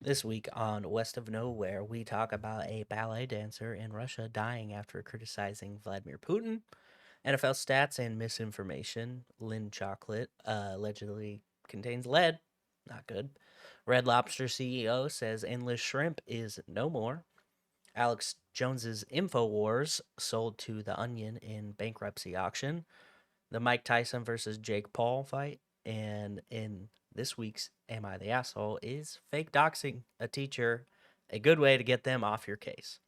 This week on West of Knowhere, we talk about a ballet dancer in Russia dying after criticizing Vladimir Putin, NFL stats and misinformation. Lindt Chocolate allegedly contains lead. Not good. Red Lobster CEO says endless shrimp is no more. Alex Jones's Infowars sold to The Onion in bankruptcy auction. The Mike Tyson versus Jake Paul fight. And in this week's Am I the Asshole is fake doxing a teacher a good way to get them off your case.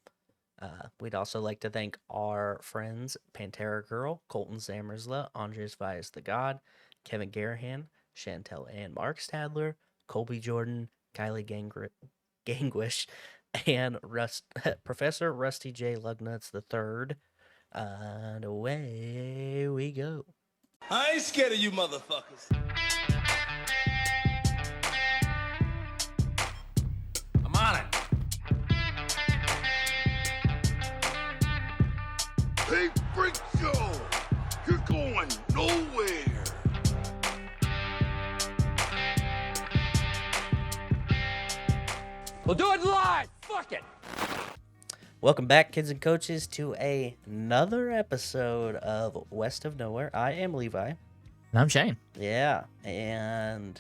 We'd also like to thank our friends Pantera Girl, Colton Zamersla, Andres Vias the God, Kevin Garahan, Chantel Ann Mark Stadler, Colby Jordan, Kylie Gangwish, and Professor Rusty J. Lugnuts III. And away we go. I ain't scared of you motherfuckers. I'm on it. Hey, freak show! You're going nowhere! We'll do it live! Fuck it! Welcome back, kids and coaches, to another episode of West of Knowhere. I am Levi. And I'm Shane. Yeah, and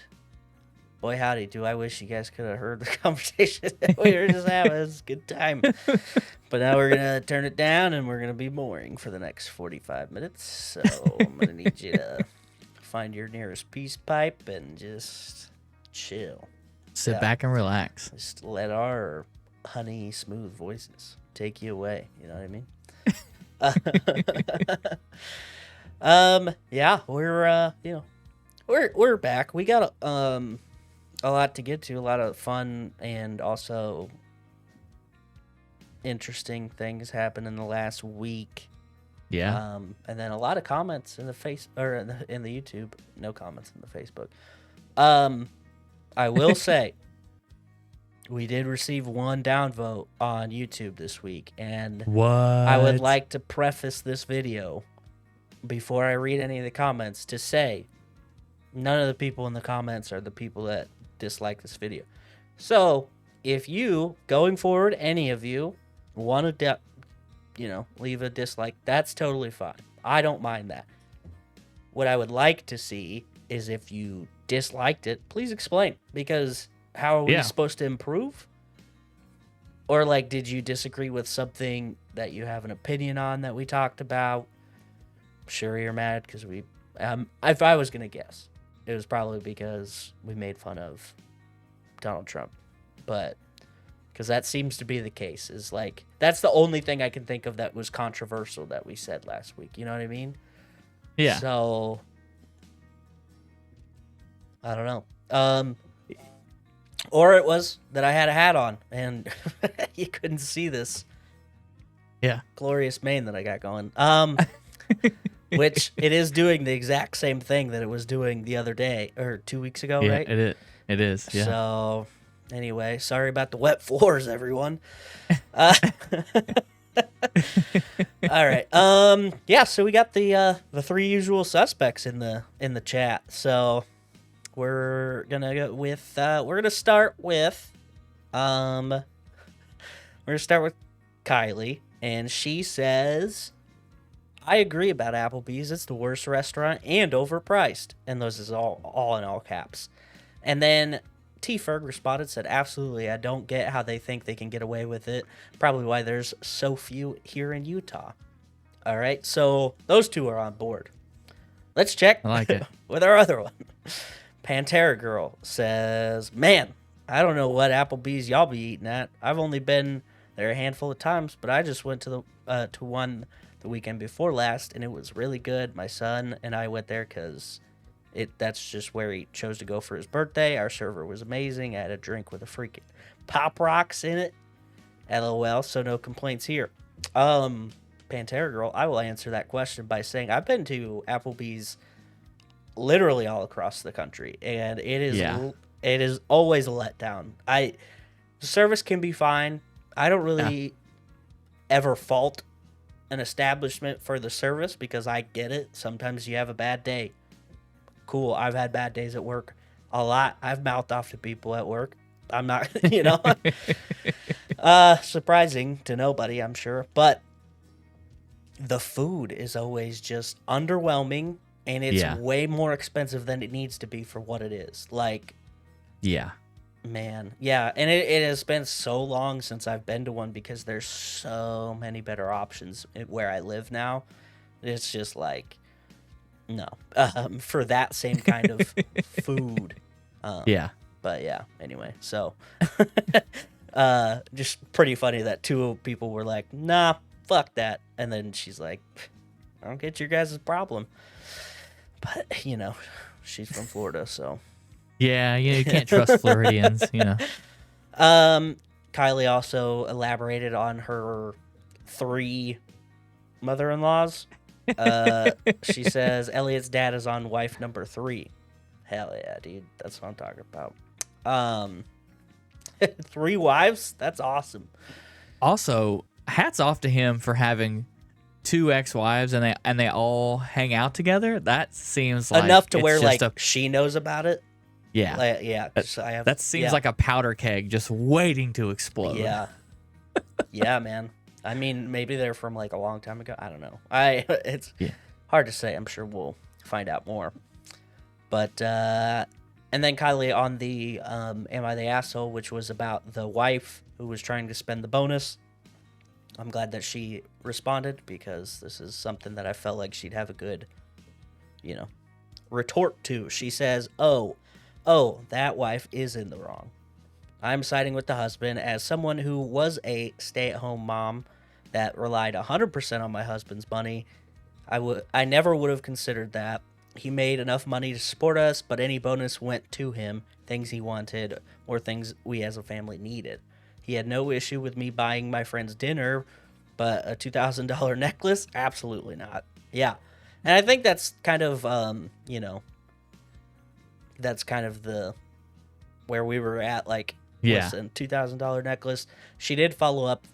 boy howdy, do I wish you guys could have heard the conversation that we were just having. It was a good time. But now we're going to turn it down, and we're going to be boring for the next 45 minutes. So I'm going to need you to find your nearest peace pipe and just chill. Sit back and relax. Just let our honey smooth voices take you away. You know what I mean? Yeah, we're back. We got a lot to get to, a lot of fun and also interesting things happened in the last week. Yeah. And then a lot of comments in the in the YouTube. No comments in the Facebook. I will say we did receive one downvote on YouTube this week, and What? I would like to preface this video before I read any of the comments to say none of the people in the comments are the people that dislike this video. So if you, going forward, any of you want to, leave a dislike, that's totally fine. I don't mind that. What I would like to see is if you disliked it, please explain, because how are we supposed to improve? Or, like, did you disagree with something that you have an opinion on that we talked about? Sure, you're mad because we... if I was going to guess, it was probably because we made fun of Donald Trump. But, because that seems to be the case, is, like, that's the only thing I can think of that was controversial that we said last week. You know what I mean? Yeah. So, I don't know. Or it was that I had a hat on and you couldn't see this glorious mane that I got going. Which it is doing the exact same thing that it was doing the other day or 2 weeks ago, right? It is. Yeah. So, anyway, sorry about the wet floors, everyone. All right. Yeah. So we got the three usual suspects in the chat. So. We're gonna go with start with Kylie, and she says, I agree about Applebee's. It's the worst restaurant and overpriced. And those is all in all caps. And then T Ferg responded, said, absolutely, I don't get how they think they can get away with it. Probably why there's so few here in Utah. All right, so those two are on board. Let's check I like it. with our other one. Pantera Girl says, man, I don't know what Applebee's y'all be eating at. I've only been there a handful of times, but I just went to one the weekend before last, and it was really good. My son and I went there because that's just where he chose to go for his birthday. Our server was amazing. I had a drink with a freaking Pop Rocks in it. LOL, so no complaints here. Pantera Girl, I will answer that question by saying I've been to Applebee's literally all across the country, and it is always a letdown. The service can be fine. I don't really ever fault an establishment for the service because I get it. Sometimes you have a bad day. Cool, I've had bad days at work a lot. I've mouthed off to people at work. I'm not, surprising to nobody, I'm sure. But the food is always just underwhelming, and it's Yeah. way more expensive than it needs to be for what it is. Like, Yeah. man, yeah, and it has been so long since I've been to one because there's so many better options where I live now. It's just like, no, for that same kind of food. Yeah. But yeah, anyway, so just pretty funny that two people were like, nah, fuck that. And then she's like, I don't get your guys' problem. But, she's from Florida, so. Yeah. You can't trust Floridians, Kylie also elaborated on her 3 mother-in-laws. She says Elliot's dad is on wife number 3. Hell yeah, dude. That's what I'm talking about. 3 wives? That's awesome. Also, hats off to him for having 2 ex-wives and they all hang out together. That seems like Enough to it's where, just like, she knows about it. yeah. Yeah. That seems like a powder keg just waiting to explode. Yeah. Yeah, man. I mean, maybe they're from, like, a long time ago. I don't know. It's hard to say. I'm sure we'll find out more. But, and then Kylie on the Am I the Asshole, which was about the wife who was trying to spend the bonus. I'm glad that she responded because this is something that I felt like she'd have a good, retort to. She says, oh, that wife is in the wrong. I'm siding with the husband as someone who was a stay-at-home mom that relied 100% on my husband's money. I never would have considered that. He made enough money to support us, but any bonus went to him, things he wanted or things we as a family needed. He had no issue with me buying my friend's dinner, but a $2,000 necklace? Absolutely not. Yeah. And I think that's kind of, that's kind of the where we were at. Like, listen, $2,000 necklace. She did follow up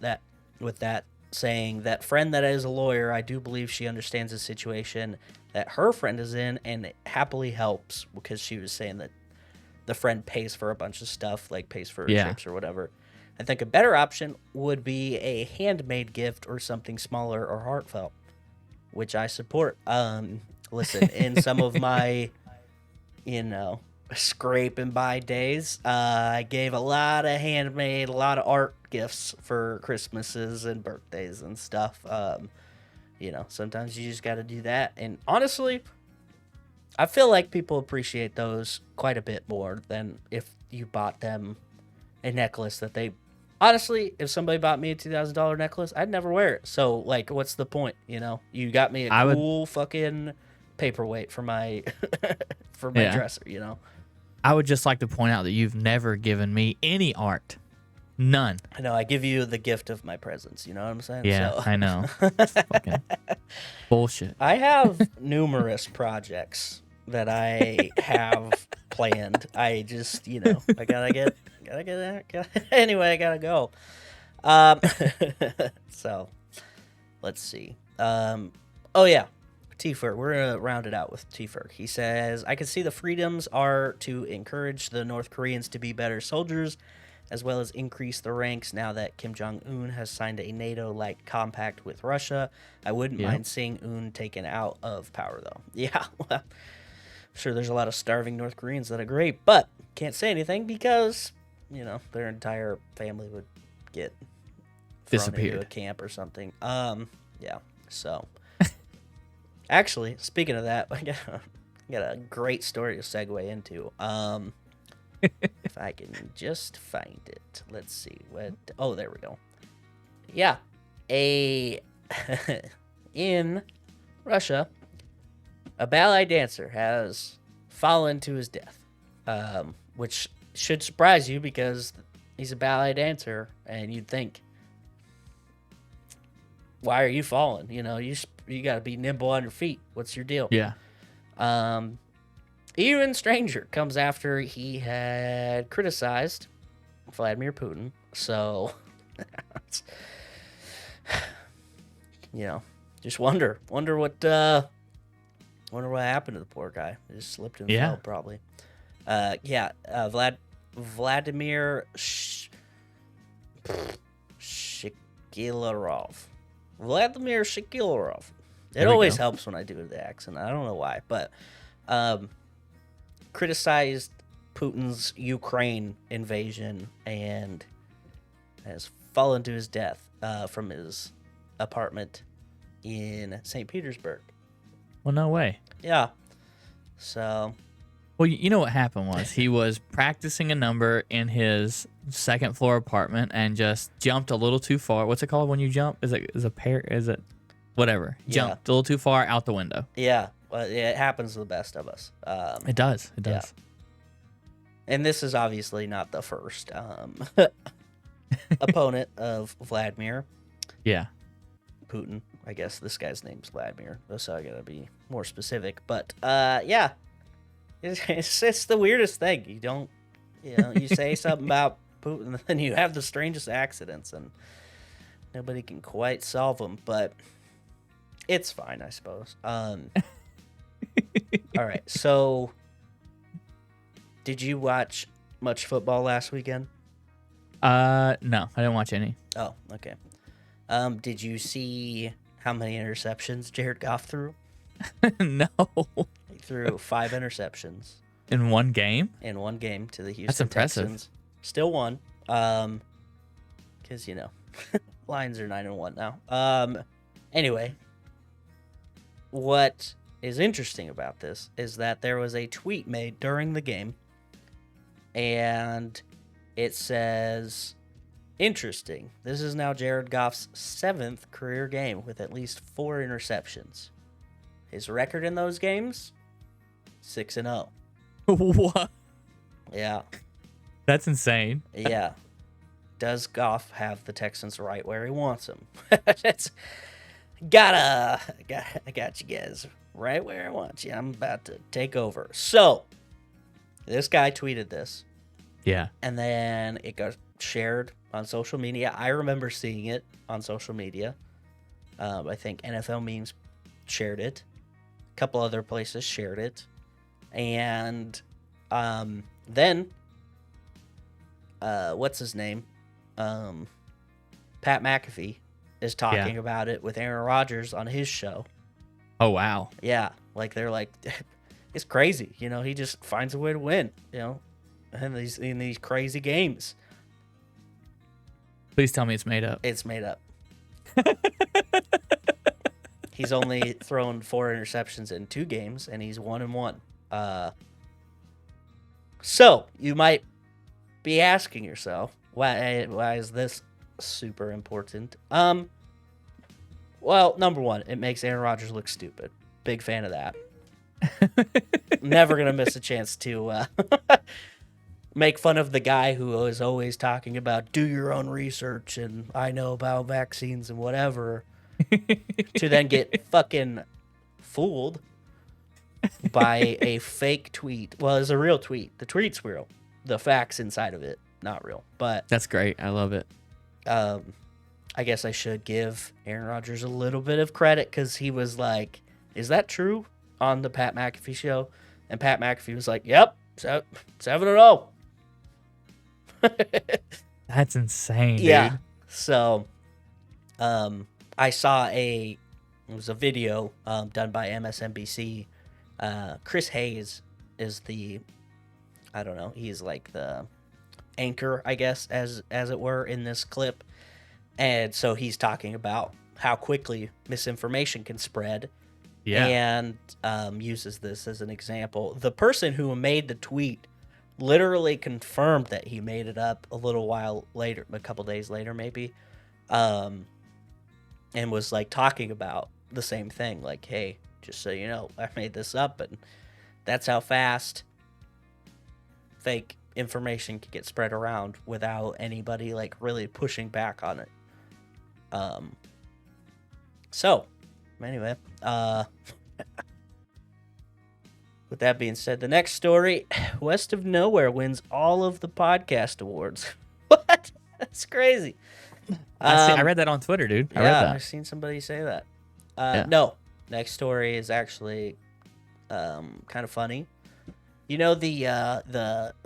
with that, saying that friend that is a lawyer, I do believe she understands the situation that her friend is in and happily helps, because she was saying that the friend pays for a bunch of stuff, like pays for trips or whatever. I think a better option would be a handmade gift or something smaller or heartfelt, which I support. Listen, in some of my, scrape and buy days, I gave a lot of handmade, a lot of art gifts for Christmases and birthdays and stuff. Sometimes you just got to do that. And honestly, I feel like people appreciate those quite a bit more than if you bought them a necklace that they... Honestly, if somebody bought me a $2,000 necklace, I'd never wear it. So, like, what's the point, You got me a cool fucking paperweight for my dresser, I would just like to point out that you've never given me any art. None. I know, I give you the gift of my presence, you know what I'm saying? Yeah, I know. It's fucking bullshit. I have numerous projects that I have planned. I just, I gotta get anyway, I gotta go. So, let's see. Oh yeah, T-Ferg. We're gonna round it out with T-Ferg. He says, I can see the freedoms are to encourage the North Koreans to be better soldiers, as well as increase the ranks now that Kim Jong-un has signed a NATO-like compact with Russia. I wouldn't mind seeing Un taken out of power, though. Yeah, well, I'm sure there's a lot of starving North Koreans that agree, but can't say anything because, their entire family would get thrown into a camp or something. Yeah, so... Actually, speaking of that, I got a great story to segue into. If I can just find it. Let's see. Oh, there we go. Yeah. In Russia, a ballet dancer has fallen to his death, which should surprise you because he's a ballet dancer, and you'd think, why are you falling? You got to be nimble on your feet. What's your deal? Yeah. Even stranger comes after he had criticized Vladimir Putin. So, just wonder what happened to the poor guy. He just slipped and fell probably. Vlad Vladimir Shikilarov. Vladimir Shikilarov. It There we always go. helps when I do the accent. I don't know why, but criticized Putin's Ukraine invasion and has fallen to his death from his apartment in St. Petersburg. Well, no way. Yeah. So, Well, you know what happened was he was practicing a number in his second floor apartment and just jumped a little too far. What's it called when you jump? Is it whatever? Yeah. Jumped a little too far out the window. yeah, well, it happens to the best of us. It does. It does. Yeah. And this is obviously not the first opponent of Vladimir Yeah. Putin. I guess this guy's name's Vladimir, so I gotta be more specific. But yeah, it's the weirdest thing. You say something about Putin, and then you have the strangest accidents, and nobody can quite solve them. But it's fine, I suppose. All right, so did you watch much football last weekend? No, I didn't watch any. Oh, okay. Did you see how many interceptions Jared Goff threw? No. He threw 5 interceptions In one game? in one game to the Houston That's impressive. Texans. Still won. Because Lions are 9-1 now. Anyway, what is interesting about this is that there was a tweet made during the game, and it says, interesting. This is now Jared Goff's 7th career game with at least 4 interceptions. His record in those games, 6-0. What? Yeah, That's insane. yeah. Does Goff have the Texans right where he wants them? It's I got you guys right where I want you. I'm about to take over. So, this guy tweeted this, Yeah. and then it got shared on social media. I remember seeing it on social media. I think NFL Memes shared it. A couple other places shared it. And then, what's his name? Pat McAfee is talking about it with Aaron Rodgers on his show. Oh, wow. Yeah, like they're like, it's crazy. He just finds a way to win. In these crazy games. Please tell me it's made up. It's made up. He's only thrown 4 interceptions in 2 games, and he's 1-1. So you might be asking yourself, why is this super important? Well, number one, it makes Aaron Rodgers look stupid. Big fan of that. Never gonna miss a chance to make fun of the guy who is always talking about do your own research and I know about vaccines and whatever, to then get fucking fooled by a fake tweet. Well, it's a real tweet. The tweet's real. The facts inside of it, not real. But That's great. I love it. I guess I should give Aaron Rodgers a little bit of credit because he was like, is that true on the Pat McAfee show? And Pat McAfee was like, yep, 7-0. That's insane, Yeah. dude. So, I saw it was a video done by MSNBC. Chris Hayes is I don't know, he's like the anchor, I guess, as it were, in this clip. And so he's talking about how quickly misinformation can spread. Yeah. And uses this as an example. The person who made the tweet literally confirmed that he made it up a little while later, a couple days later maybe, and was like talking about the same thing, like, hey, just so you know, I made this up, and that's how fast fake information can get spread around without anybody like really pushing back on it. So anyway, with that being said, the next story, West of Knowhere wins all of the podcast awards. What? That's crazy. I read that on Twitter, dude. I read Yeah, that. I've seen somebody say that. Yeah. No, next story is actually kind of funny. You know the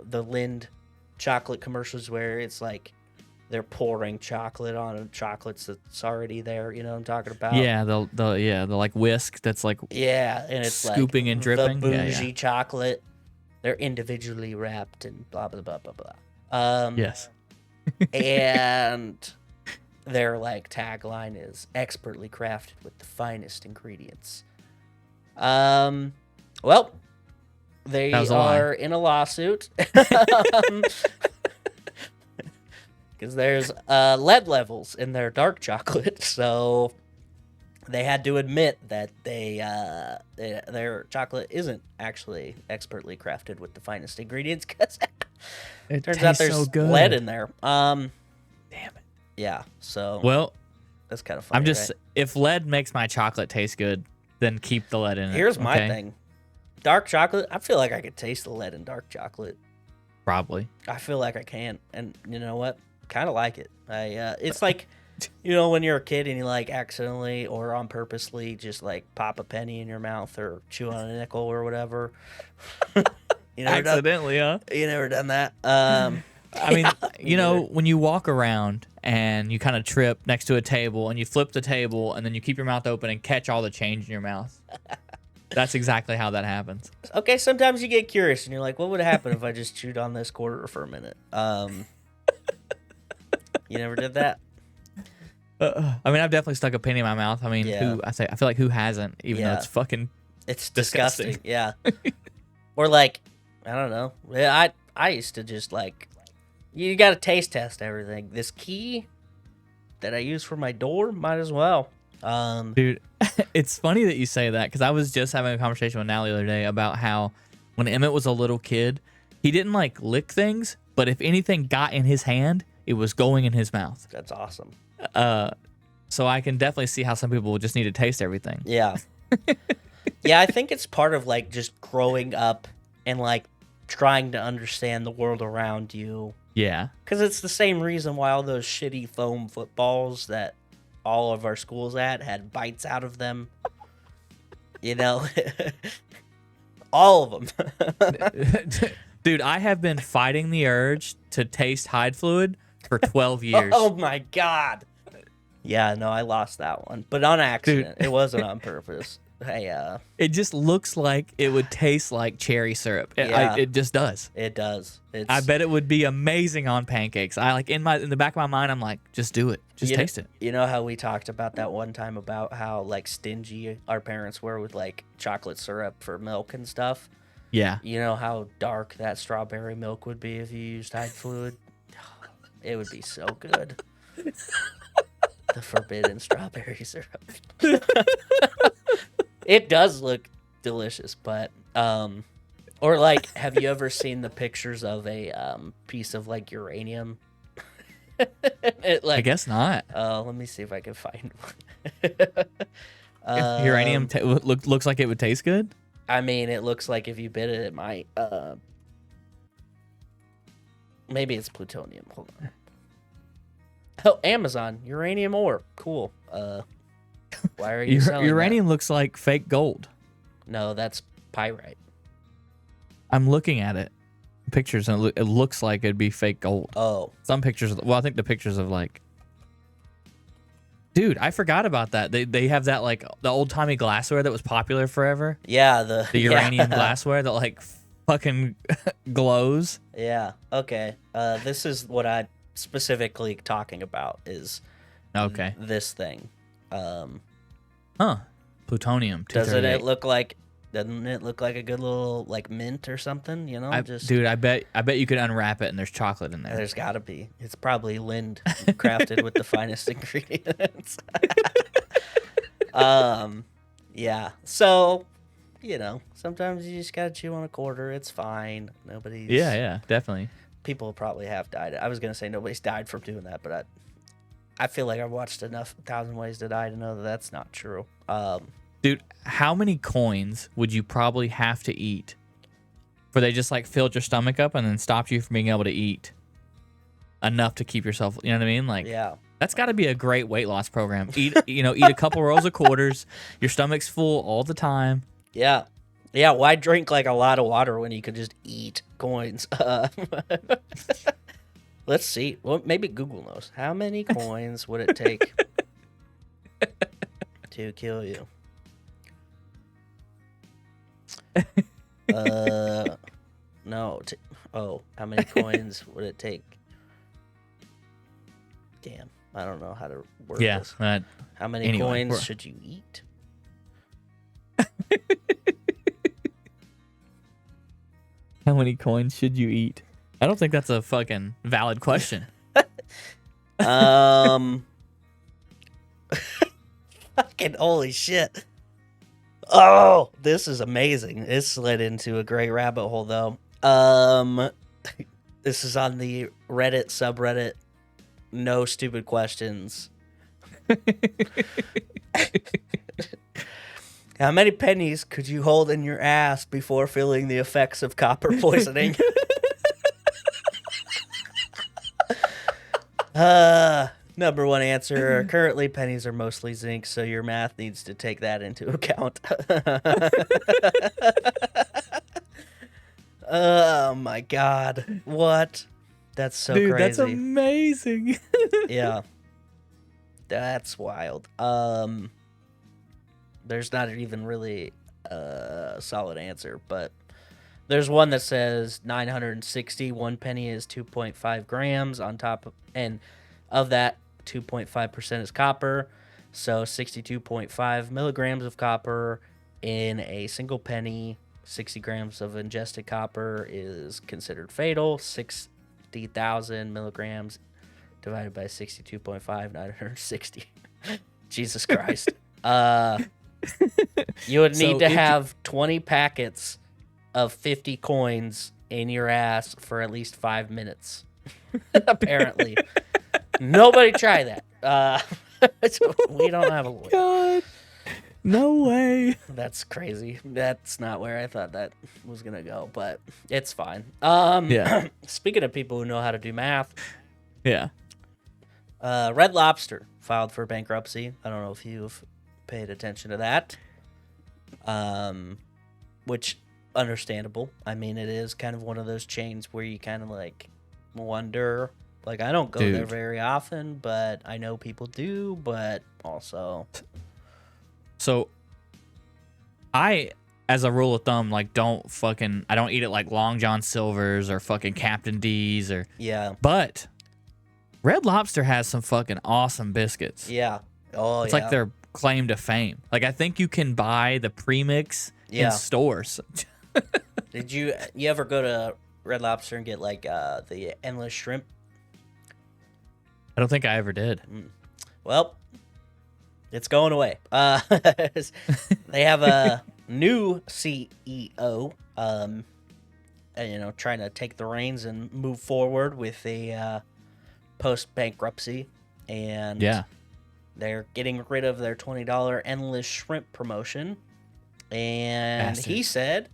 Lindt chocolate commercials where it's like they're pouring chocolate on chocolates that's already there. You know what I'm talking about? Yeah, the like whisk that's like Yeah, and it's scooping like and dripping. the Yeah, bougie yeah. chocolate. They're individually wrapped and blah blah blah blah blah. Yes. And their like tagline is expertly crafted with the finest ingredients. Well, they That was a lie. are in a lawsuit because there's lead levels in their dark chocolate, so they had to admit that their chocolate isn't actually expertly crafted with the finest ingredients because It turns out tastes there's so good. lead in there. Damn it. Yeah, so Well, that's kind of funny. I'm just right? if lead makes my chocolate taste good, then keep the lead in it. Here's my okay? thing. Dark chocolate, I feel like I could taste the lead in dark chocolate. Probably. I feel like I can, and you know what? Kind of like it. It's like, you know, when you're a kid and you like accidentally or on purposely just like pop a penny in your mouth or chew on a nickel or whatever. You never Accidentally, huh? You never done that? I mean, yeah, you know, when you walk around and you kind of trip next to a table and you flip the table and then you keep your mouth open and catch all the change in your mouth. That's exactly how that happens. Okay, sometimes you get curious and you're like, what would happen if I just chewed on this quarter for a minute? You never did that? I mean, I've definitely stuck a penny in my mouth. I mean, Yeah. I feel like who hasn't, even though Yeah. it's fucking It's disgusting. disgusting. Yeah. Or like, I don't know. Yeah, I used to just like, you got to taste test everything. This key that I use for my door, might as well. Dude, it's funny that you say that because I was just having a conversation with Nal the other day about how when Emmett was a little kid, he didn't like lick things, but if anything got in his hand, it was going in his mouth. That's awesome. So I can definitely see how some people just need to taste everything. Yeah. Yeah, I think it's part of like just growing up and like trying to understand the world around you. Yeah. Because it's the same reason why all those shitty foam footballs that all of our schools had bites out of them. You know? All of them. Dude, I have been fighting the urge to taste hide fluid for 12 years. Oh my god. Yeah, no, I lost that one. But on accident. Dude. It wasn't on purpose. Hey, It just looks like it would taste like cherry syrup. Yeah. It just does. it does. I bet it would be amazing on pancakes. I like in the back of my mind, I'm like, just do it. Just you taste it. You know how we talked about that one time about how like stingy our parents were with like chocolate syrup for milk and stuff? Yeah. You know how dark that strawberry milk would be if you used Tide fluid? It would be so good. The forbidden strawberry syrup. It does look delicious, but or like, have you ever seen the pictures of a piece of like uranium? It like, I guess not. let me see if I can find one. If uranium looks like it would taste good. I mean, it looks like if you bit it, it might. Maybe it's plutonium. Hold on. Oh, Amazon uranium ore. Cool. Why are you selling Uranium looks like fake gold. that? No, that's pyrite. I'm looking at it, pictures, and it looks like it'd be fake gold. Oh, Some pictures. Well, I think the pictures of like. Dude, I forgot about that. They have that like the old timey glassware that was popular forever. yeah, The yeah. uranium glassware that like fucking glows. Yeah. Okay. This is what I specifically talking about is Okay. this thing. Huh. Plutonium. Doesn't 238. it look like? Doesn't it look like a good little like mint or something? You know, Dude, I bet you could unwrap it and there's chocolate in there. There's got to be. It's probably Lindt crafted with the finest ingredients. Yeah. So, you know, sometimes you just gotta chew on a quarter. It's fine. Nobody's. Yeah, definitely. People probably have died. I was gonna say nobody's died from doing that, but I feel like I've watched enough 1,000 Ways to Die to know that that's not true. Dude, how many coins would you probably have to eat where they just like filled your stomach up and then stopped you from being able to eat enough to keep yourself, you know what I mean? Like, Yeah. that's got to be a great weight loss program. Eat a couple rolls of quarters. Your stomach's full all the time. Yeah. Yeah, why drink like a lot of water when you could just eat coins? Let's see. Well, maybe Google knows. How many coins would it take to kill you? No. How many coins would it take? Damn, I don't know how to word this. How many coins should you eat? How many coins should you eat? I don't think that's a fucking valid question. Fucking holy shit. Oh, this is amazing. This led into a great rabbit hole, though. This is on the Reddit subreddit. No stupid questions. How many pennies could you hold in your ass before feeling the effects of copper poisoning? Number one answer. Currently, pennies are mostly zinc, so your math needs to take that into account. Oh my god. What? That's so Dude, crazy. that's amazing. Yeah. That's wild. There's not even really a solid answer, but there's one that says 960. 1 penny is 2.5 grams on top of, and of that, 2.5% is copper. So 62.5 milligrams of copper in a single penny. 60 grams of ingested copper is considered fatal. 60,000 milligrams divided by 62.5, 960. Jesus Christ. You would need to have 20 packets of 50 coins in your ass for at least 5 minutes. Apparently. Nobody try that. We don't have a lawyer. God. No way. That's crazy. That's not where I thought that was going to go, but it's fine. Yeah. Speaking of people who know how to do math, Yeah. Red Lobster filed for bankruptcy. I don't know if you've paid attention to that. Which, understandable. I mean, it is kind of one of those chains where you kind of like wonder. Like, I don't go there very often, but I know people do, but also. So, I, as a rule of thumb, like, I don't eat it like Long John Silver's or fucking Captain D's or. Yeah. But Red Lobster has some fucking awesome biscuits. Yeah. Oh, it's like their claim to fame. Like, I think you can buy the premix in stores. Did you ever go to Red Lobster and get like the endless shrimp? I don't think I ever did. Well, it's going away. They have a new CEO, and, trying to take the reins and move forward with a post-bankruptcy, and they're getting rid of their $20 endless shrimp promotion. And he said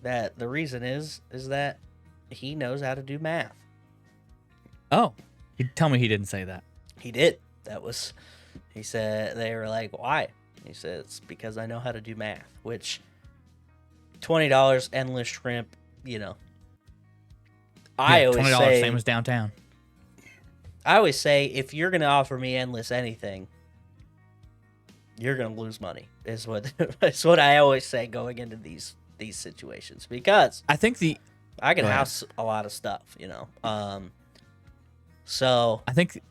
that the reason is that he knows how to do math. Oh, tell me he didn't say that. He did. He said, they were like, why? He said, it's because I know how to do math, which $20 endless shrimp, I always $20 say, same as downtown. I always say, if you're going to offer me endless anything, you're going to lose money is what I always say going into these situations, because I think I can house a lot of stuff, so I think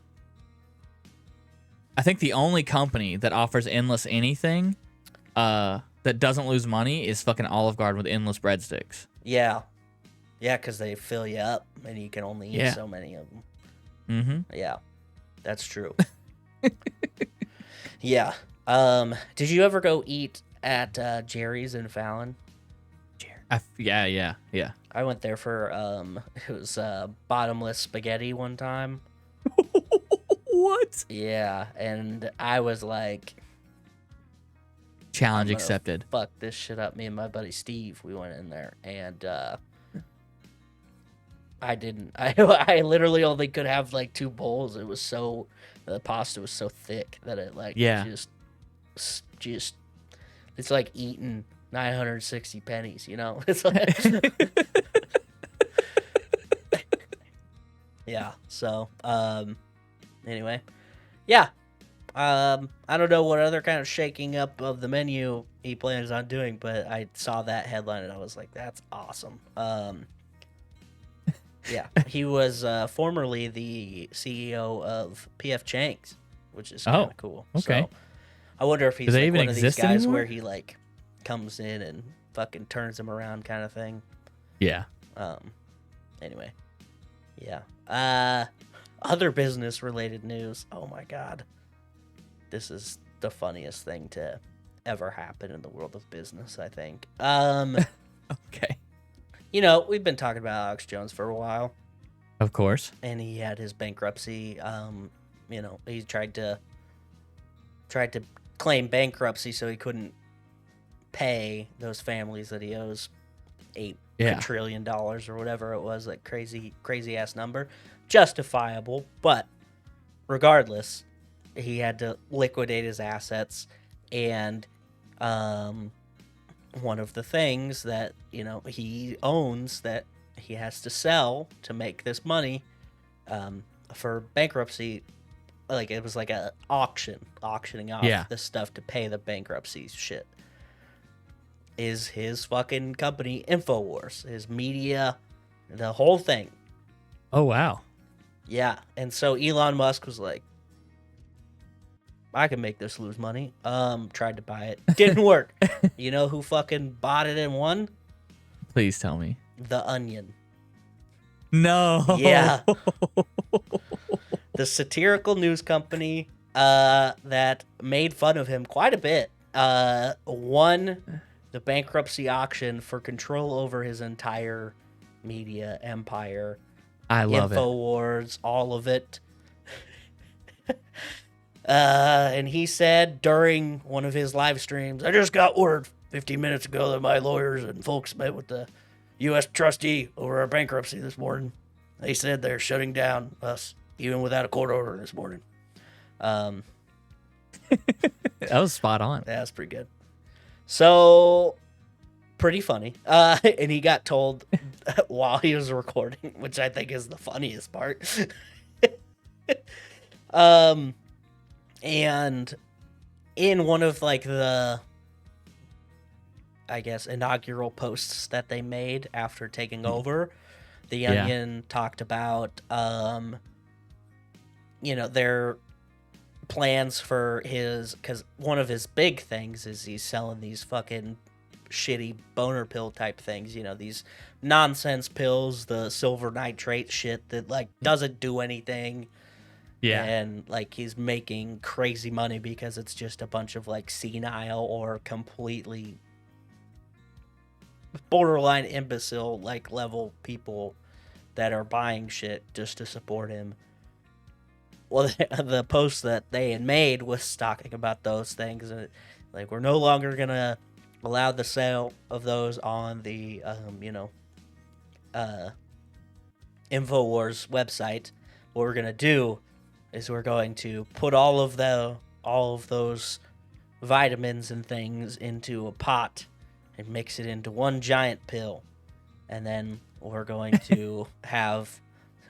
the only company that offers endless anything that doesn't lose money is fucking Olive Garden with endless breadsticks. Yeah, because they fill you up and you can only eat so many of them. Mm-hmm. Yeah, that's true. Yeah. Did you ever go eat at Jerry's in Fallon? Yeah. I went there for it was bottomless spaghetti one time. What? Yeah, and I was like, challenge accepted. Fuck this shit up. Me and my buddy Steve, we went in there, and I didn't. I literally only could have like 2 bowls. It was the pasta was so thick that it just it's like eating 960 pennies, you know? It's like, yeah, so, anyway. Yeah. I don't know what other kind of shaking up of the menu he plans on doing, but I saw that headline and I was like, that's awesome. Yeah, he was formerly the CEO of PF Chang's, which is kind of cool. Okay. So I wonder if he's they like even one of these exist guys anymore? where he like comes in and fucking turns him around kind of thing. Yeah. Anyway. Yeah. Other business related news. Oh my god. This is the funniest thing to ever happen in the world of business, I think. Okay. You know, we've been talking about Alex Jones for a while, Of course. and he had his bankruptcy. You know, he tried to claim bankruptcy so he couldn't pay those families that he owes $8 quadrillion or whatever it was, like crazy ass number. Justifiable, but regardless, he had to liquidate his assets, and one of the things that, you know, he owns that he has to sell to make this money for bankruptcy, like it was like a auctioning off this stuff to pay the bankruptcy shit, is his fucking company Infowars, his media, the whole thing. Oh, wow. Yeah, and so Elon Musk was like, I can make this lose money. Tried to buy it. Didn't work. You know who fucking bought it and won? Please tell me. The Onion. No. Yeah. The satirical news company that made fun of him quite a bit won the bankruptcy auction for control over his entire media empire. I love Infowars, all of it. And he said during one of his live streams, I just got word 15 minutes ago that my lawyers and folks met with the U.S. trustee over our bankruptcy this morning. They said they're shutting down us, even without a court order this morning. That was spot on. That's pretty good. So, pretty funny. And he got told while he was recording, which I think is the funniest part. And in one of like the, I guess, inaugural posts that they made after taking over, The Onion talked about, you know, their plans for his, because one of his big things is he's selling these fucking shitty boner pill type things, you know, these nonsense pills, the silver nitrate shit that like doesn't do anything. Yeah. And like he's making crazy money because it's just a bunch of like senile or completely borderline imbecile like level people that are buying shit just to support him. Well, the post that they had made was talking about those things, and like we're no longer gonna allow the sale of those on the Infowars website. What we're gonna do is we're going to put all of those vitamins and things into a pot and mix it into one giant pill, and then we're going to have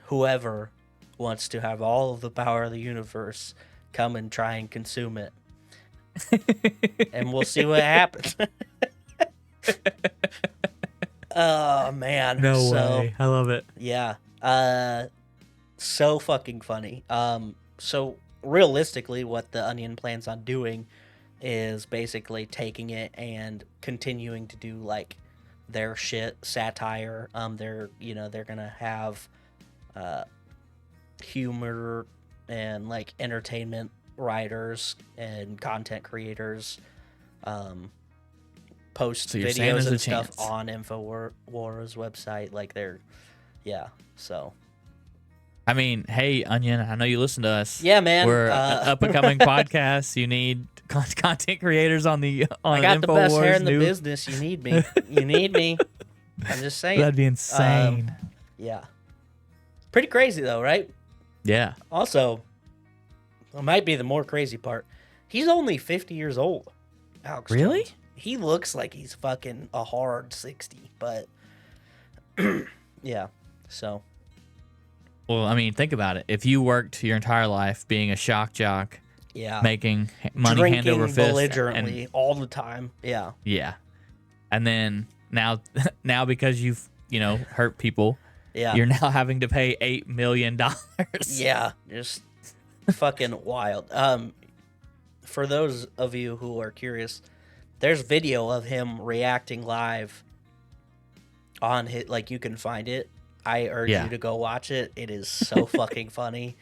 whoever wants to have all of the power of the universe come and try and consume it, and we'll see what happens. Oh man, No way. I love it. Yeah. So fucking funny. So realistically, what the Onion plans on doing is basically taking it and continuing to do like their shit satire. They're gonna have humor and like entertainment writers and content creators post So you're saying videos there's a and stuff chance. on Infowars website. Like so. I mean, hey, Onion, I know you listen to us. Yeah, man. We're an up-and-coming podcast. You need content creators on I got the best hair in the new- business. You need me. You need me. I'm just saying. That'd be insane. Yeah. Pretty crazy, though, right? Yeah. Also, it might be the more crazy part. He's only 50 years old. Alex Really? Jones. he looks like he's fucking a hard 60, but yeah. So Well, I mean, think about it. If you worked your entire life being a shock jock, yeah, making money hand over drinking fist, belligerently and all the time. Yeah, yeah, and then now, now because you've hurt people, yeah, you're now having to pay $8 million. yeah. Just fucking wild. For those of you who are curious, there's video of him reacting live on his, like, you can find it. I urge Yeah. you to go watch it. It is so fucking funny.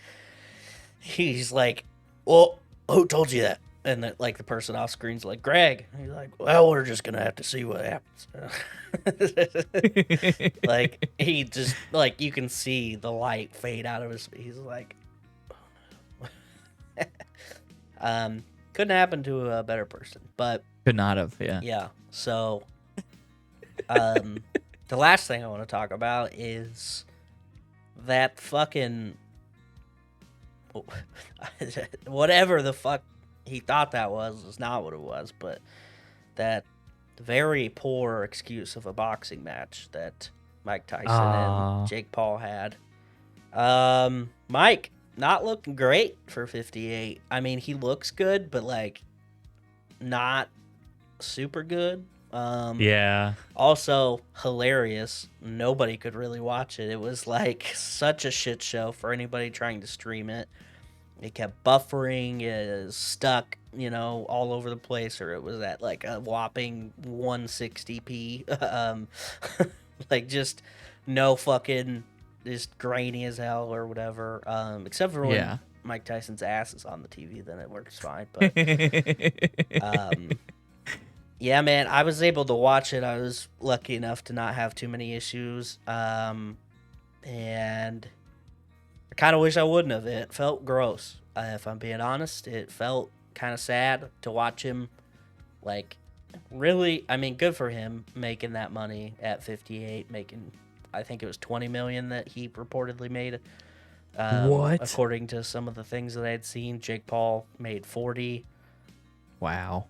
He's like, well, who told you that? And the person off screen's like, Greg. And he's like, well, we're just gonna have to see what happens. Like, he just, like, you can see the light fade out of his. He's like, couldn't happen to a better person, but Could not have. Yeah. yeah. So, the last thing I want to talk about is that fucking whatever the fuck he thought that was not what it was, but that very poor excuse of a boxing match that Mike Tyson and Jake Paul had. Mike, not looking great for 58. I mean, he looks good, but like not super good. Yeah. Also hilarious. Nobody could really watch it. It was like such a shit show for anybody trying to stream it. It kept buffering, it is stuck, all over the place, or it was at like a whopping 160p. Like just no fucking, just grainy as hell or whatever. Except for when Mike Tyson's ass is on the TV, then it works fine. But yeah, man, I was able to watch it. I was lucky enough to not have too many issues. And I kind of wish I wouldn't have. It felt gross. If I'm being honest, it felt kind of sad to watch him. Like, really, I mean, good for him making that money at 58, making, I think it was 20 million that he reportedly made. What? According to some of the things that I had seen, Jake Paul made 40. Wow.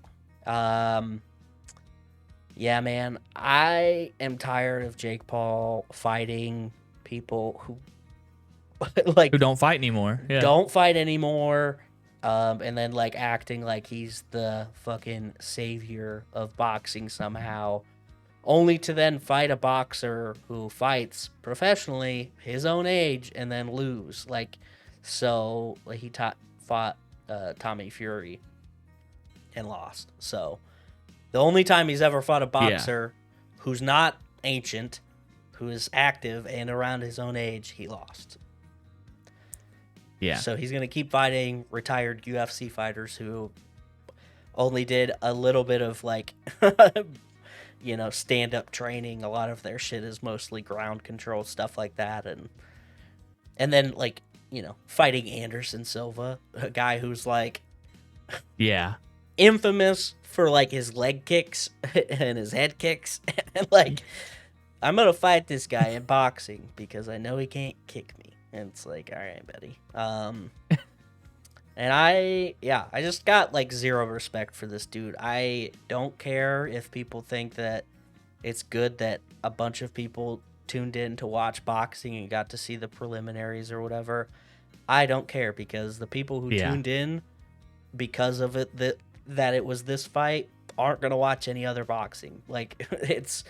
Yeah, man, I am tired of Jake Paul fighting people who like Who don't fight anymore. Yeah. don't fight anymore, and then like acting like he's the fucking savior of boxing somehow, only to then fight a boxer who fights professionally his own age and then lose. Like, so like he fought Tommy Fury and lost. So the only time he's ever fought a boxer who's not ancient, who is active and around his own age, he lost. Yeah. So he's going to keep fighting retired UFC fighters who only did a little bit of like, stand-up training. A lot of their shit is mostly ground control, stuff like that. And then like, fighting Anderson Silva, a guy who's like infamous for like his leg kicks and his head kicks. And like, I'm going to fight this guy in boxing because I know he can't kick me. And it's like, all right, buddy. And I just got like zero respect for this dude. I don't care if people think that it's good that a bunch of people tuned in to watch boxing and got to see the preliminaries or whatever. I don't care, because the people who tuned in because of it, that it was this fight, aren't going to watch any other boxing. Like, it's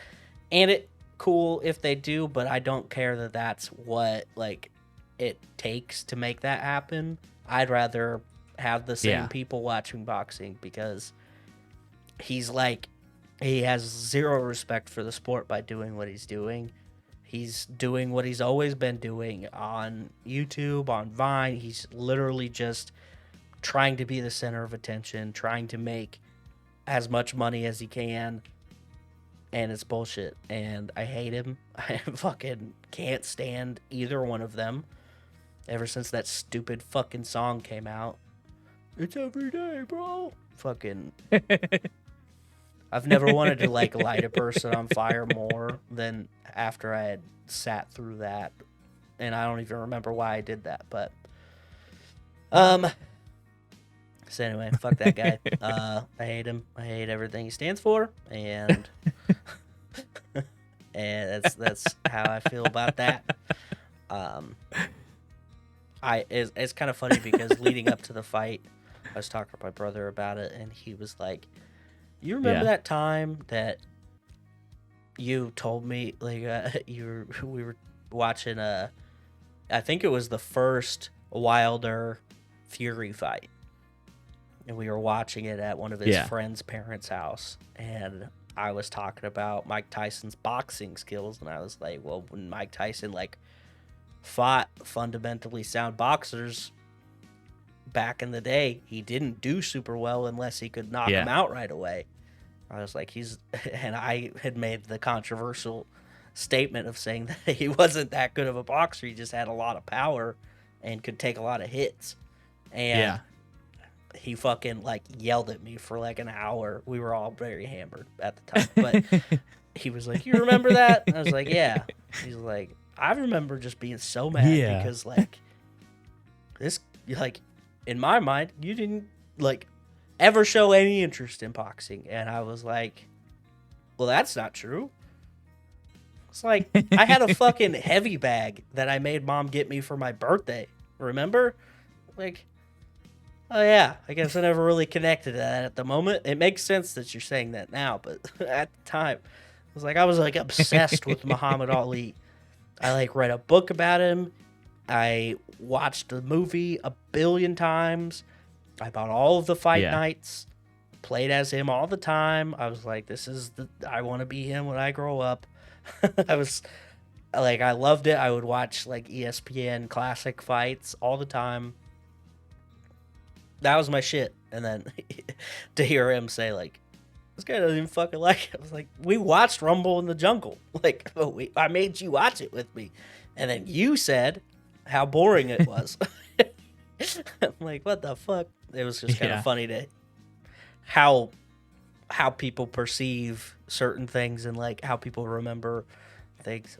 cool if they do, but I don't care that that's what like it takes to make that happen. I'd rather have the same people watching boxing, because he has zero respect for the sport by doing what he's doing. He's doing what he's always been doing on YouTube, on Vine. He's literally just trying to be the center of attention, trying to make as much money as he can, and it's bullshit. And I hate him. I fucking can't stand either one of them. Ever since that stupid fucking song came out. It's every day, bro. Fucking. I've never wanted to like light a person on fire more than after I had sat through that. And I don't even remember why I did that, but So anyway, fuck that guy. I hate him. I hate everything he stands for, and and that's how I feel about that. It's kind of funny because leading up to the fight, I was talking to my brother about it, and he was like, "You remember that time that you told me we were watching I think it was the first Wilder Fury fight, and we were watching it at one of his friends' parents' house, and I was talking about Mike Tyson's boxing skills, and I was like, well, when Mike Tyson fought fundamentally sound boxers back in the day, he didn't do super well unless he could knock him out right away. I was like, and I had made the controversial statement of saying that he wasn't that good of a boxer. He just had a lot of power and could take a lot of hits. And he fucking yelled at me for an hour. We were all very hammered at the time, but he was like, "You remember that?" And I was like, "Yeah." He's like, "I remember just being so mad because this in my mind, you didn't ever show any interest in boxing." And I was like, "Well, that's not true." It's like, I had a fucking heavy bag that I made mom get me for my birthday. Remember? Oh yeah, I guess I never really connected to that at the moment. It makes sense that you're saying that now, but at the time, I was obsessed with Muhammad Ali. I read a book about him. I watched the movie a billion times. I bought all of the fight nights, played as him all the time. I was like, I want to be him when I grow up. I was I loved it. I would watch ESPN classic fights all the time. That was my shit. And then to hear him say this guy doesn't even fucking like it. I was like, we watched Rumble in the Jungle. I made you watch it with me. And then you said how boring it was. I'm like, what the fuck? It was just kind of funny to how people perceive certain things and how people remember things.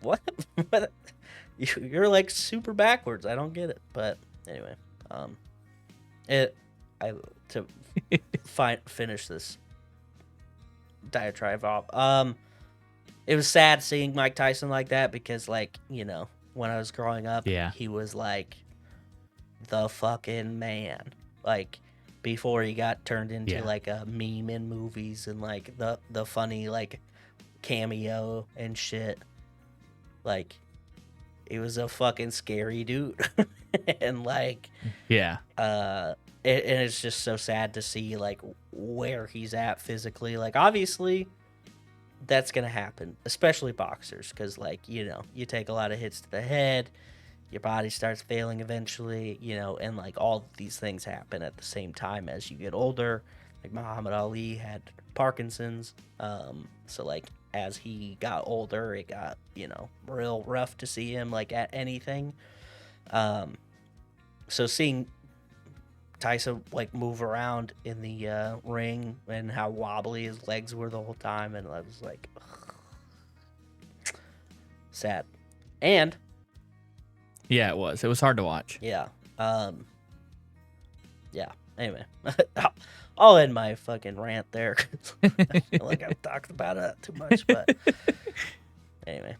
What? You're super backwards. I don't get it. But anyway, to finish this diatribe off. It was sad seeing Mike Tyson like that because when I was growing up, he was the fucking man. Before he got turned into a meme in movies and the funny cameo and shit. He was a fucking scary dude. And and it's just so sad to see where he's at physically. Obviously that's gonna happen, especially boxers, because you take a lot of hits to the head, your body starts failing eventually, and all of these things happen at the same time as you get older. Muhammad Ali had Parkinson's, so as he got older, it got real rough to see him at anything. So seeing Tyson move around in the ring and how wobbly his legs were the whole time, and I was like, ugh. Sad. And it was hard to watch. Yeah. Anyway, I'll end my fucking rant there. I feel like I've talked about it too much, but anyway.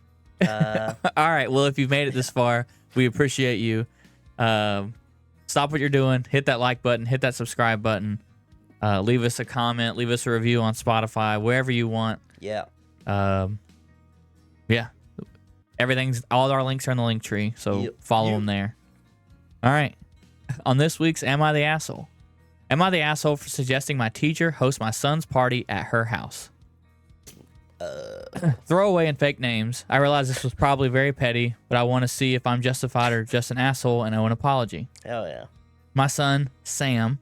All right. Well, if you've made it this far, we appreciate you. Stop what you're doing. Hit that like button. Hit that subscribe button. Leave us a comment. Leave us a review on Spotify, wherever you want. Yeah. Yeah. All our links are in the link tree, so follow them there. All right. On this week's Am I the Asshole? Am I the asshole for suggesting my teacher host my son's party at her house? Throwaway and fake names. I realize this was probably very petty, but I want to see if I'm justified or just an asshole and owe an apology. Hell yeah. My son, Sam,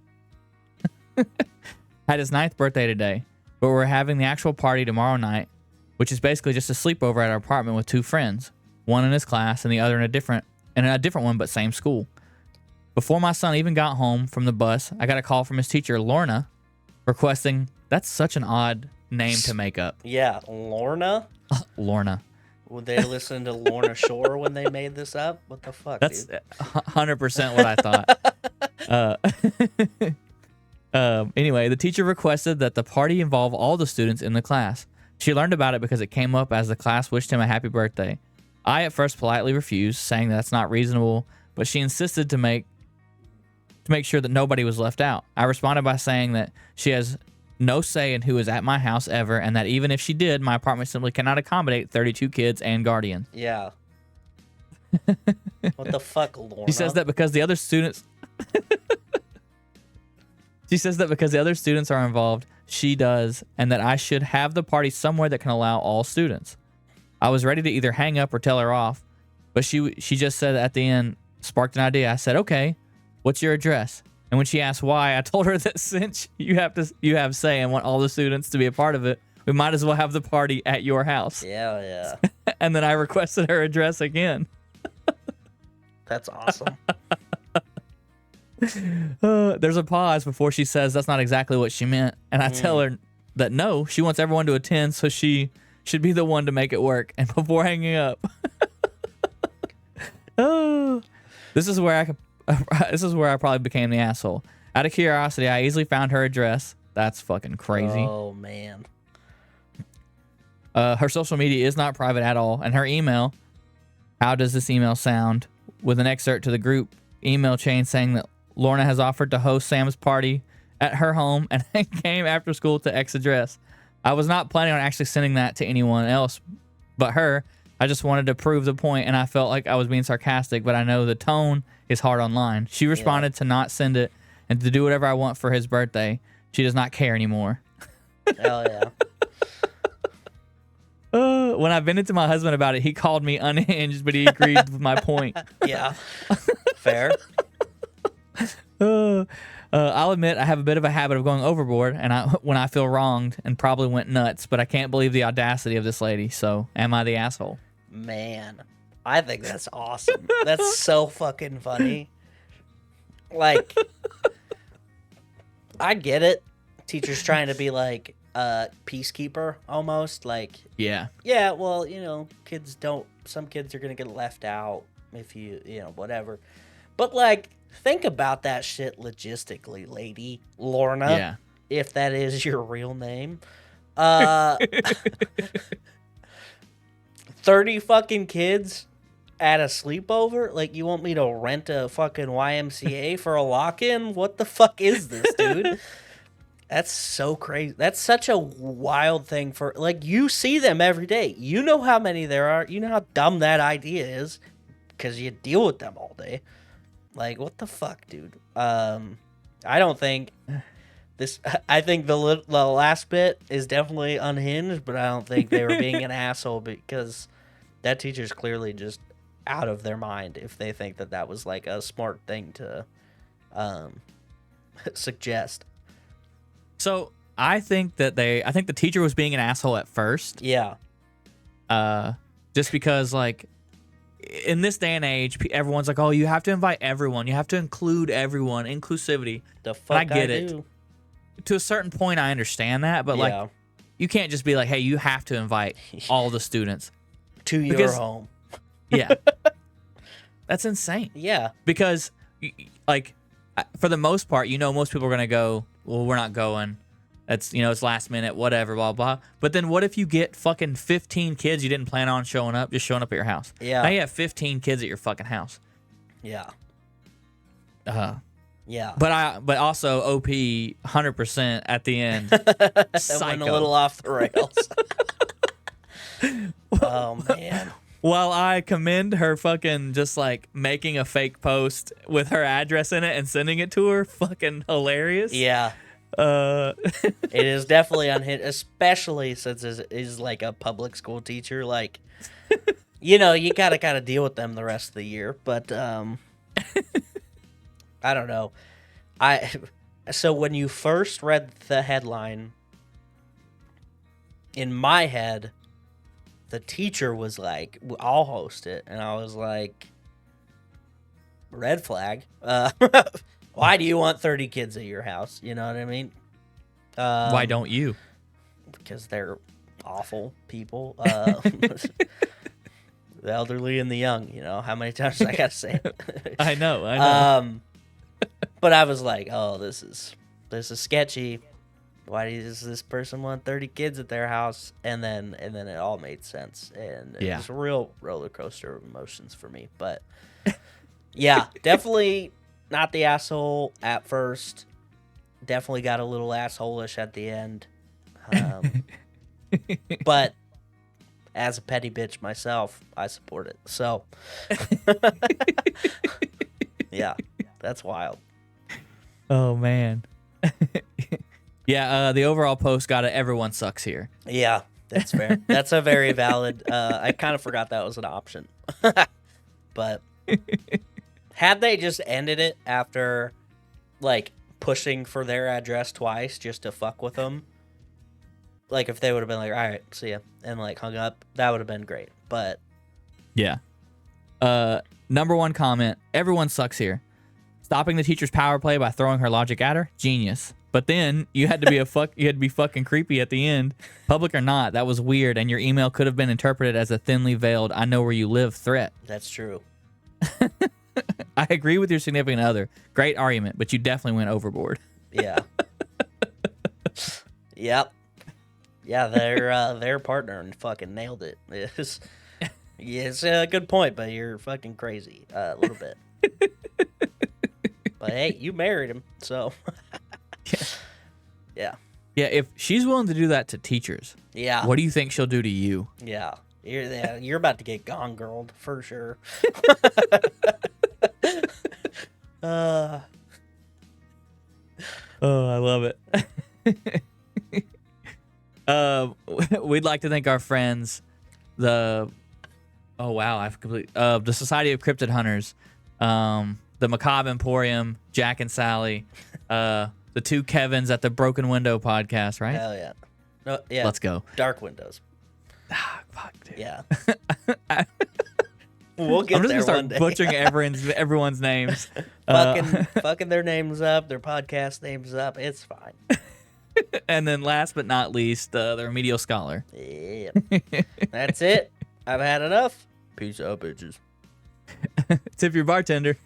had his 9th birthday today, but we're having the actual party tomorrow night, which is basically just a sleepover at our apartment with 2 friends, one in his class and the other in a different one, but same school. Before my son even got home from the bus, I got a call from his teacher, Lorna, requesting, that's such an odd name to make up. Yeah, Lorna? Lorna. Would they listen to Lorna Shore when they made this up? What the fuck, That's dude? 100% what I thought. Uh, anyway, the teacher requested that the party involve all the students in the class. She learned about it because it came up as the class wished him a happy birthday. I at first politely refused, saying that's not reasonable, but she insisted to make sure that nobody was left out. I responded by saying that she has no say in who is at my house ever, and that even if she did, my apartment simply cannot accommodate 32 kids and guardians. Yeah. What the fuck, Lorna? She says that because the other students She says that because the other students are involved, she does, and that I should have the party somewhere that can allow all students. I was ready to either hang up or tell her off, but she just said at the end, sparked an idea. I said, "Okay, what's your address?" And when she asked why, I told her that since you have say and want all the students to be a part of it, we might as well have the party at your house. Yeah. And then I requested her address again. That's awesome. There's a pause before she says that's not exactly what she meant. And I tell her that no, she wants everyone to attend, so she should be the one to make it work. And before hanging up, this is where I probably became the asshole. Out of curiosity, I easily found her address. That's fucking crazy. Oh, man. Her social media is not private at all. And her email, how does this email sound? With an excerpt to the group email chain saying that Lorna has offered to host Sam's party at her home and came after school to X address. I was not planning on actually sending that to anyone else but her. I just wanted to prove the point, and I felt like I was being sarcastic, but I know the tone is hard online. She responded to not send it and to do whatever I want for his birthday. She does not care anymore. Hell yeah. When I vented to my husband about it, he called me unhinged, but he agreed with my point. Yeah. Fair. I'll admit I have a bit of a habit of going overboard and when I feel wronged, and probably went nuts, but I can't believe the audacity of this lady. So am I the asshole? Man, I think that's awesome. That's so fucking funny. Like, I get it. Teachers trying to be like a peacekeeper almost. Like, Yeah. well, some kids are going to get left out if whatever. But, like, think about that shit logistically, lady. Lorna. Yeah. If that is your real name. 30 fucking kids at a sleepover? Like, you want me to rent a fucking YMCA for a lock-in? What the fuck is this, dude? That's so crazy. That's such a wild thing for, like, you see them every day. You know how many there are. You know how dumb that idea is because you deal with them all day. Like, what the fuck, dude? I don't think this. I think the last bit is definitely unhinged, but I don't think they were being an asshole because that teacher's clearly just out of their mind if they think that was like a smart thing to suggest. So I think the teacher was being an asshole at first. Yeah. Just because, like, in this day and age, everyone's like, "Oh, you have to invite everyone. You have to include everyone. Inclusivity." The fuck I get it. do. To a certain point, I understand that, but Yeah. like, you can't just be like, "Hey, you have to invite all the students To your because- home. Yeah, that's insane. Yeah. Because, like, for the most part, most people are gonna go. Well, we're not going. That's, it's last minute, whatever, blah, blah. But then what if you get fucking 15 kids you didn't plan on showing up, just showing up at your house? Yeah. Now you have 15 kids at your fucking house. Yeah. Yeah. But also OP 100% at the end. That Psycho. went a little off the rails. Oh, man. While I commend her fucking just like making a fake post with her address in it and sending it to her, fucking hilarious. Yeah. It is definitely unhinged, especially since it is like a public school teacher. Like, you gotta kind of deal with them the rest of the year. But I don't know. So when you first read the headline, in my head, the teacher was like, "I'll host it," and I was like, "Red flag." Why do you want 30 kids at your house? You know what I mean? Why don't you? Because they're awful people. The elderly and the young, how many times I gotta say it? I know. But I was like, oh, this is sketchy. Why does this person want 30 kids at their house? And then it all made sense, and it was a real roller coaster of emotions for me. But yeah, definitely not the asshole at first. Definitely got a little asshole-ish at the end. But as a petty bitch myself, I support it. So yeah, that's wild. Oh man. Yeah, the overall post got it. Everyone sucks here. Yeah, that's fair. That's a very valid. I kind of forgot that was an option. But had they just ended it after, like, pushing for their address twice just to fuck with them, like, if they would have been like, all right, see ya, and, like, hung up, that would have been great. But yeah. Number one comment: everyone sucks here. Stopping the teacher's power play by throwing her logic at her, genius. But then you had to be you had to be fucking creepy at the end. Public or not, that was weird, and your email could have been interpreted as a thinly veiled "I know where you live" threat. that's true. I agree with your significant other. Great argument, but you definitely went overboard. Yeah. Yep. Yeah, their partner and fucking nailed it. It's a good point, but you're fucking crazy a little bit. But hey, you married him, so yeah. Yeah, if she's willing to do that to teachers, Yeah. what do you think she'll do to you? Yeah. You're about to get gone girled for sure. Oh, I love it. We'd like to thank our friends, the Society of Cryptid Hunters, the Macabre Emporium, Jack and Sally, the two Kevins at the Broken Window podcast, right? Hell yeah. No, yeah. Let's go. Dark Windows. Ah, fuck, dude. Yeah. We'll get I'm just there gonna start one day. butchering everyone's names. fucking their names up, their podcast names up. It's fine. And then last but not least, the Remedial Scholar. Yeah. That's it. I've had enough. Peace out, bitches. Tip your bartender.